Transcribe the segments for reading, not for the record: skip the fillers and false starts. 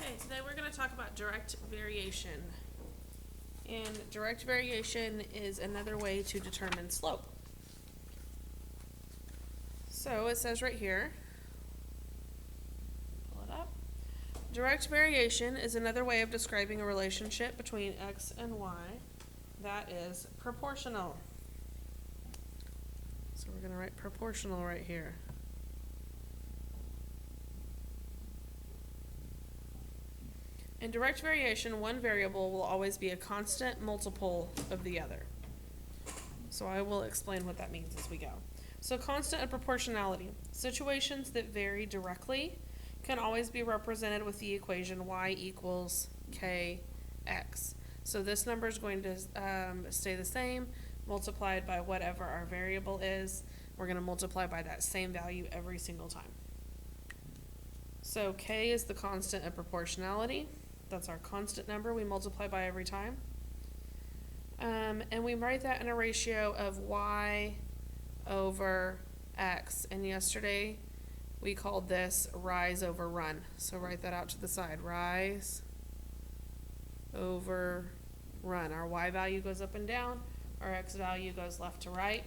Okay, today we're going to talk about direct variation. And direct variation is another way to determine slope. So it says right here, pull it up. Direct variation is another way of describing a relationship between x and y that is proportional. So we're going to write proportional right here. In direct variation, one variable will always be a constant multiple of the other. So I will explain what that means as we go. So constant and proportionality. Situations that vary directly can always be represented with the equation y equals kx. So this number is going to stay the same, multiplied by whatever our variable is. We're going to multiply by that same value every single time. So k is the constant of proportionality. That's our constant number we multiply by every time. And we write that in a ratio of y over x. And yesterday we called this rise over run. So write that out to the side. Rise over run. Our y value goes up and down. Our x value goes left to right.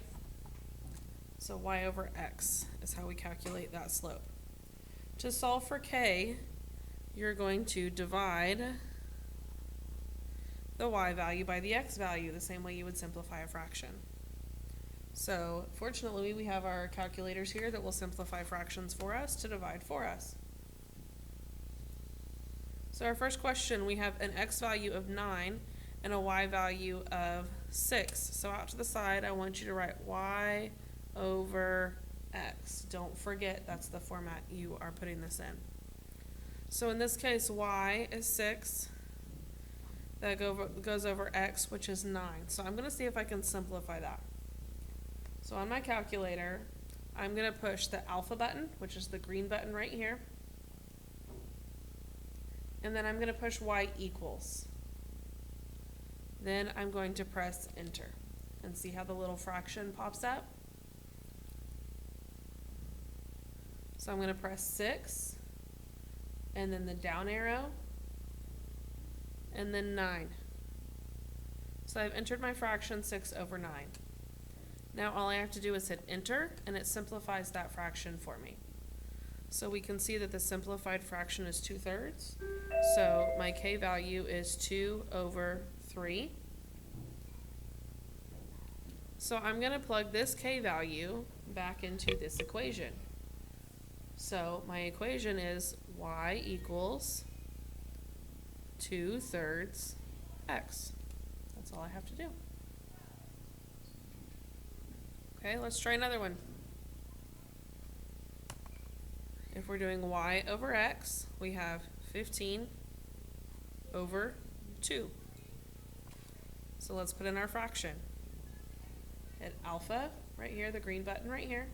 So y over x is how we calculate that slope. To solve for k, you're going to divide the y value by the x value, the same way you would simplify a fraction. So fortunately, we have our calculators here that will simplify fractions for us to divide for us. So our first question, we have an x value of 9 and a y value of 6. So out to the side, I want you to write y over x. Don't forget that's the format you are putting this in. So in this case, y is 6. That goes over x, which is 9. So I'm going to see if I can simplify that. So on my calculator, I'm going to push the alpha button, which is the green button right here. And then I'm going to push y equals. Then I'm going to press enter and see how the little fraction pops up. So I'm going to press 6. And then the down arrow, and then 9. So I've entered my fraction 6 over 9. Now all I have to do is hit enter, and it simplifies that fraction for me. So we can see that the simplified fraction is 2/3. So my k value is 2 over 3. So I'm going to plug this k value back into this equation. So my equation is y equals 2/3 x. That's all I have to do. Okay, let's try another one. If we're doing y over x, we have 15 over 2. So let's put in our fraction. Hit alpha right here, the green button right here.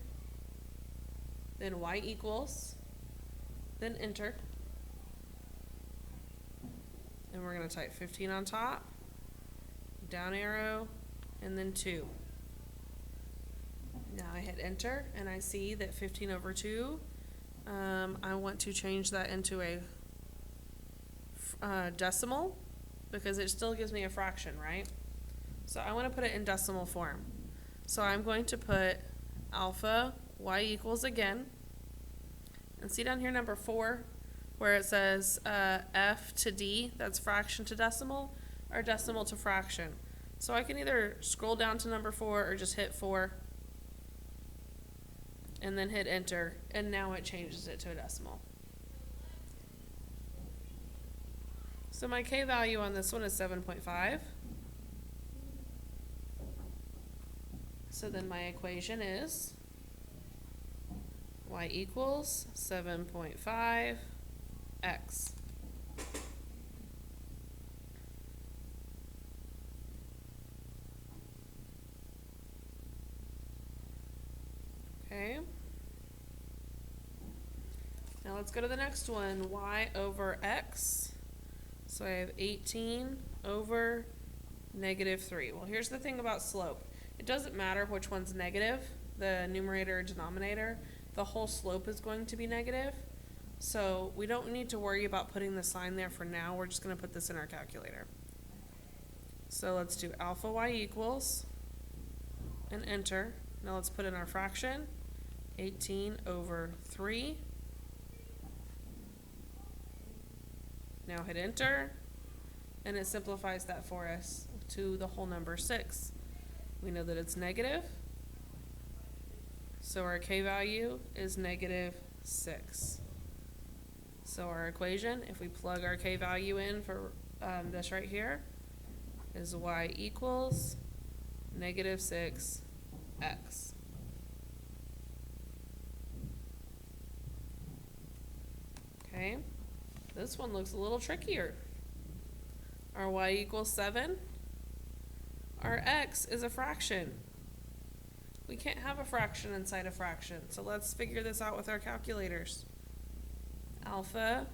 Then y equals, then enter. And we're going to type 15 on top, down arrow, and then 2. Now I hit enter, and I see that 15 over 2, I want to change that into a decimal, because it still gives me a fraction, right? So I want to put it in decimal form. So I'm going to put alpha y equals again, and see down here number 4 where it says f to d, that's fraction to decimal, or decimal to fraction. So I can either scroll down to number 4 or just hit 4 and then hit enter, and now it changes it to a decimal. So my k value on this one is 7.5. So then my equation is y equals 7.5 x. Okay. Now let's go to the next one, y over x. So I have 18 over -3. Well, here's the thing about slope. It doesn't matter which one's negative, the numerator or denominator. The whole slope is going to be negative. So we don't need to worry about putting the sign there for now. We're just going to put this in our calculator. So let's do alpha y equals, and enter. Now let's put in our fraction, 18 over 3. Now hit enter, and it simplifies that for us to the whole number 6. We know that it's negative, so our k value is negative 6. So our equation, if we plug our k value in for this right here, is y equals negative 6x. Okay, this one looks a little trickier. Our y equals 7. Our x is a fraction. We can't have a fraction inside a fraction, so let's figure this out with our calculators. Alpha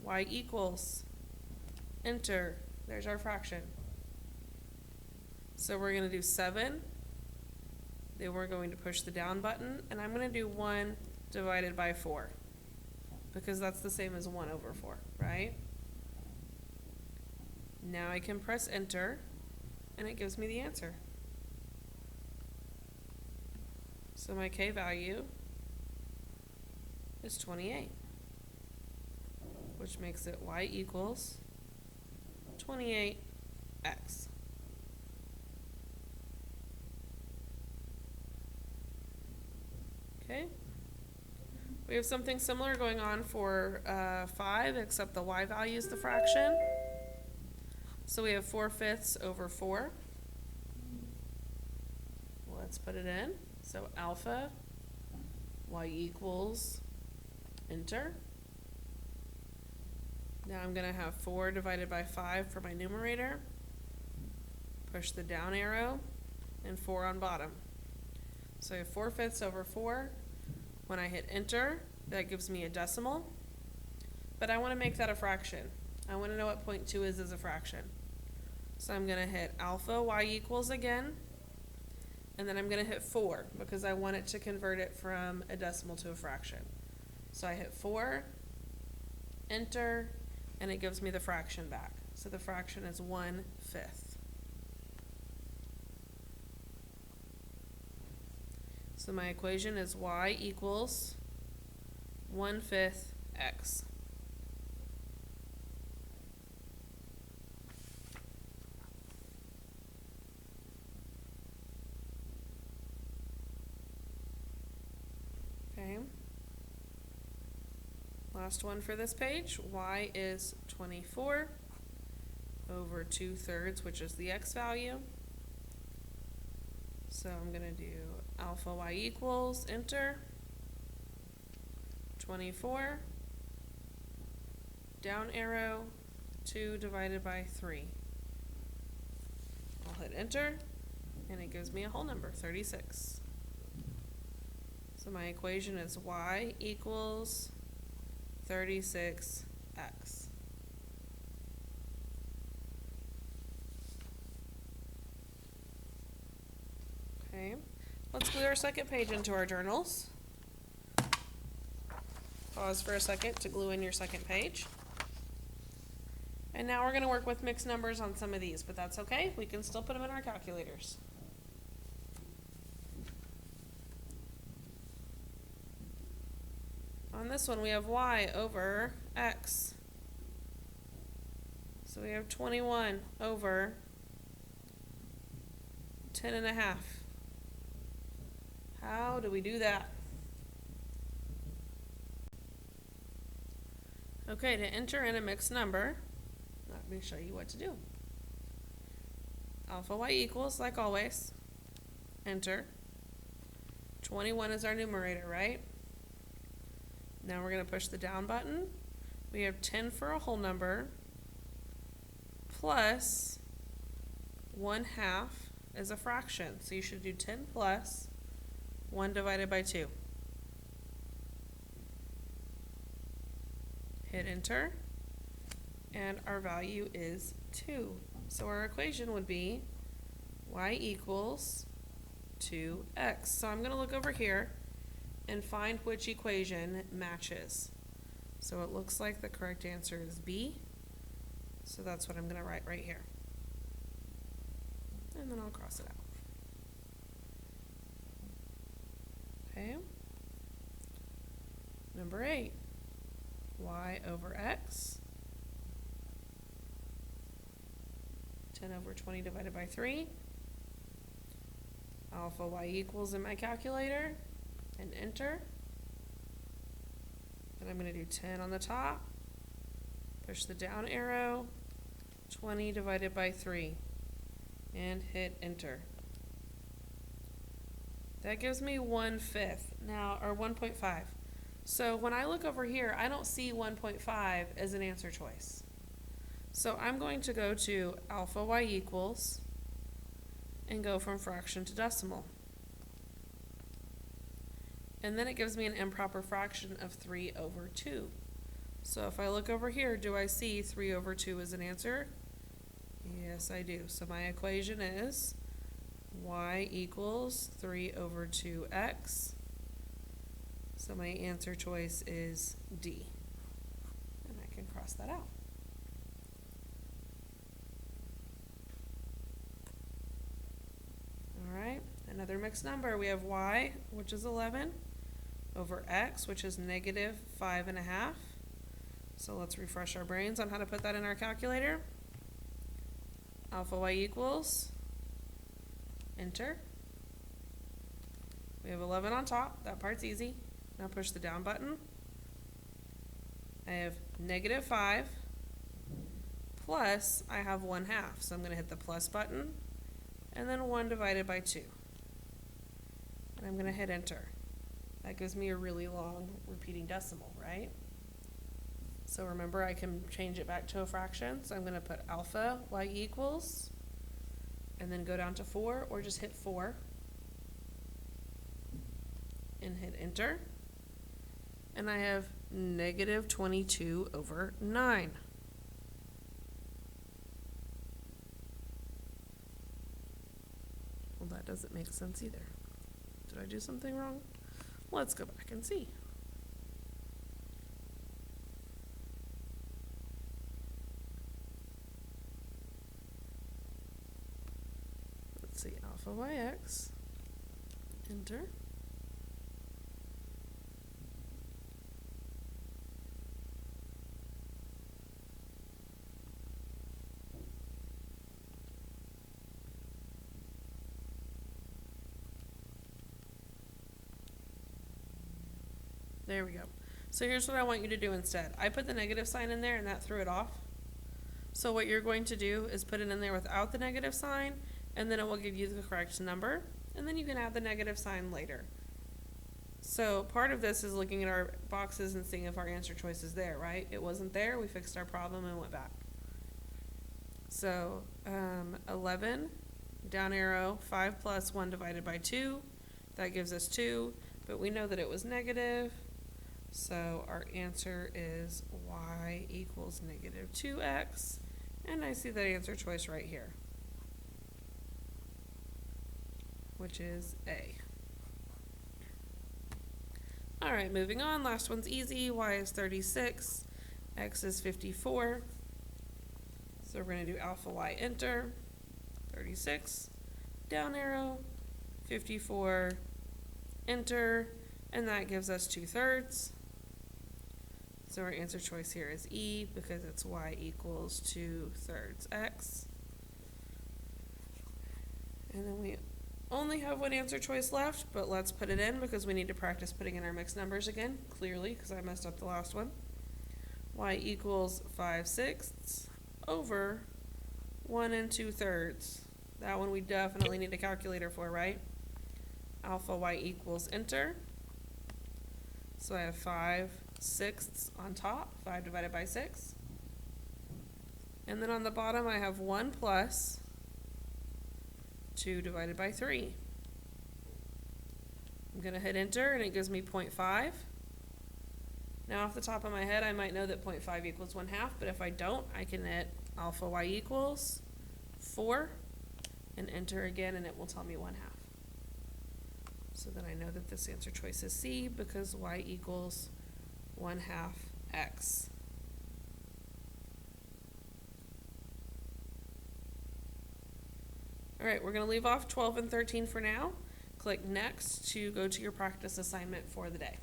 y equals, enter, there's our fraction. So we're going to do 7, then we're going to push the down button, and I'm going to do 1 divided by 4, because that's the same as 1 over 4, right? Now I can press enter, and it gives me the answer. So my k value is 28, which makes it y equals 28x. Okay. We have something similar going on for 5, except the y value is the fraction. So we have 4/5 over 4. Let's put it in. So alpha y equals, enter. Now I'm going to have 4 divided by 5 for my numerator. Push the down arrow, and 4 on bottom. So I have 4/5 over 4. When I hit enter, that gives me a decimal. But I want to make that a fraction. I want to know what 0.2 is as a fraction. So I'm going to hit alpha y equals again. And then I'm going to hit 4 because I want it to convert it from a decimal to a fraction. So I hit 4, enter, and it gives me the fraction back. So the fraction is 1/5. So my equation is y equals 1/5 x. Okay. Last one for this page. Y is 24 over 2/3, which is the x value. So I'm going to do alpha y equals, enter, 24, down arrow, 2 divided by 3. I'll hit enter, and it gives me a whole number, 36. So my equation is y equals 36x. Okay, let's glue our second page into our journals. Pause for a second to glue in your second page. And now we're going to work with mixed numbers on some of these, but that's okay. We can still put them in our calculators. On this one, we have y over x. So we have 21 over 10.5. How do we do that? Okay, to enter in a mixed number, let me show you what to do. Alpha y equals, like always, enter. 21 is our numerator, right? Now we're going to push the down button. We have 10 for a whole number, plus 1/2 is a fraction. So you should do 10 plus 1 divided by 2. Hit enter, and our value is 2. So our equation would be y equals 2x. So I'm going to look over here and find which equation matches. So it looks like the correct answer is B. So that's what I'm going to write right here. And then I'll cross it out. Okay. Number 8. Y over X. 10 over 20 divided by 3. Alpha Y equals in my calculator. And enter. And I'm going to do 10 on the top. Push the down arrow. 20 divided by 3. And hit enter. That gives me 1/5 now, or 1.5. So when I look over here, I don't see 1.5 as an answer choice. So I'm going to go to alpha y equals and go from fraction to decimal. And then it gives me an improper fraction of 3 over 2. So if I look over here, do I see 3 over 2 as an answer? Yes, I do. So my equation is y equals 3 over 2x. So my answer choice is D. And I can cross that out. All right, another mixed number. We have y, which is 11, over x, which is negative 5.5. So let's refresh our brains on how to put that in our calculator. Alpha y equals, enter. We have 11 on top. That part's easy. Now push the down button. I have negative 5 plus I have 1/2. So I'm going to hit the plus button and then 1 divided by 2. And I'm going to hit enter. That gives me a really long repeating decimal, right? So remember, I can change it back to a fraction. So I'm going to put alpha y equals and then go down to 4, or just hit 4 and hit enter. And I have negative 22 over 9. Well, that doesn't make sense either. Did I do something wrong? Let's go back and see. Let's see, alpha yx, enter. There we go. So here's what I want you to do instead. I put the negative sign in there and that threw it off. So what you're going to do is put it in there without the negative sign, and then it will give you the correct number, and then you can add the negative sign later. So part of this is looking at our boxes and seeing if our answer choice is there, right? It wasn't there, we fixed our problem and went back. So 11, down arrow, 5 plus 1 divided by 2, that gives us 2, but we know that it was negative. So our answer is y equals negative 2x, and I see that answer choice right here, which is A. All right, moving on. Last one's easy. Y is 36, x is 54. So we're going to do alpha y enter, 36, down arrow, 54, enter, and that gives us 2/3. So our answer choice here is E, because it's y equals 2/3 x. And then we only have one answer choice left, but let's put it in because we need to practice putting in our mixed numbers again, clearly, because I messed up the last one. Y equals 5/6 over 1 2/3. That one we definitely need a calculator for, right? Alpha y equals enter. So I have 5/6 on top, 5 divided by 6. And then on the bottom I have 1 plus 2 divided by 3. I'm going to hit enter and it gives me 0.5. Now off the top of my head I might know that 0.5 equals 1/2, but if I don't, I can hit alpha y equals 4 and enter again and it will tell me 1/2. So then I know that this answer choice is C, because y equals 1/2 x. All right, we're going to leave off 12 and 13 for now. Click Next to go to your practice assignment for the day.